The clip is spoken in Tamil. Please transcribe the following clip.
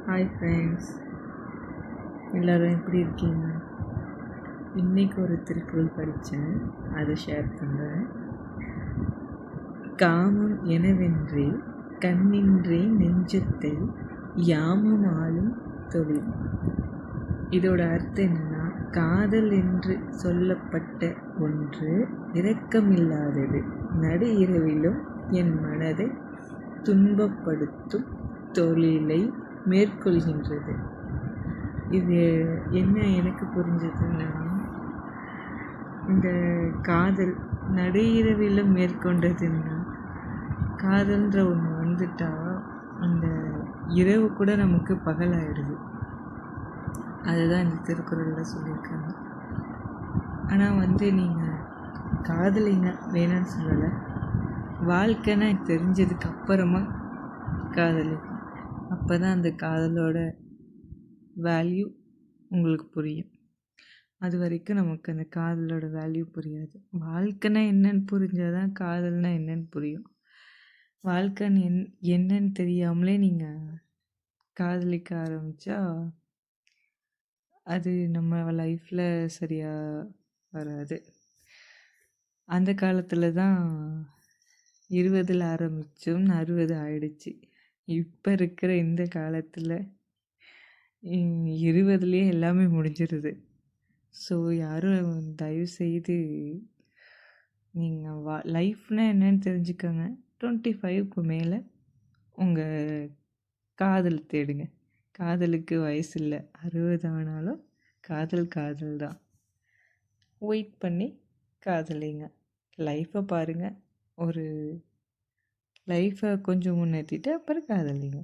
ஹாய் ஃப்ரெண்ட்ஸ், எல்லோரும் எப்படி இருக்கீங்க? இன்றைக்கி ஒரு திருக்குறள் படித்தேன், அதை ஷேர் பண்ணுறேன். காமம் எனவென்றே கண்ணின்றே நெஞ்சத்தை யாமமாலும் தொழில். இதோட அர்த்தம் என்னென்னா, காதல் என்று சொல்லப்பட்ட ஒன்று இரக்கமில்லாதது, நடு இரவிலும் என் மனதை துன்பப்படுத்தும் தொழிலை மேற்கொள்கின்றது. இது என்ன எனக்கு புரிஞ்சதுன்னா, இந்த காதல் நடு இரவிலும் மேற்கொண்டதுன்னா, காதல்ன்ற ஒன்று வந்துட்டால் அந்த இரவு கூட நமக்கு பகலாயிடுது. அதுதான் இந்த திருக்குறளில் சொல்லியிருக்காங்க. ஆனால் நீங்கள் காதலிங்க, வேணும்னு சொல்லலை. வாழ்க்கைன்னு தெரிஞ்சதுக்கு அப்புறமா காதலி, அப்போ தான் அந்த காதலோட வேல்யூ உங்களுக்கு புரியும். அது வரைக்கும் நமக்கு அந்த காதலோட வேல்யூ புரியாது. வாழ்க்கைனா என்னன்னு புரிஞ்சால் தான் காதல்னா என்னன்னு புரியும். வாழ்க்கைன்னு என்னன்னு தெரியாமலே நீங்கள் காதலிக்க ஆரம்பித்தா அது நம்ம லைஃப்பில் சரியாக வராது. அந்த காலத்தில் தான் 20 ஆரம்பித்தோம், 60 ஆயிடுச்சு. இப்போ இருக்கிற இந்த காலத்தில் 20 எல்லாமே முடிஞ்சிருது. ஸோ யாரும் தயவுசெய்து நீங்கள் லைஃப்னால் என்னன்னு தெரிஞ்சுக்கோங்க. 25க்கு மேலே உங்கள் காதல் தேடுங்க. காதலுக்கு வயசு இல்லை, 60 ஆனாலும் காதல் தான். வெயிட் பண்ணி காதலிங்க, லைஃப்பை பாருங்கள். ஒரு லைஃப்பை கொஞ்சம் முன்னேற்றிட்டு அப்புறம் காதலிங்க.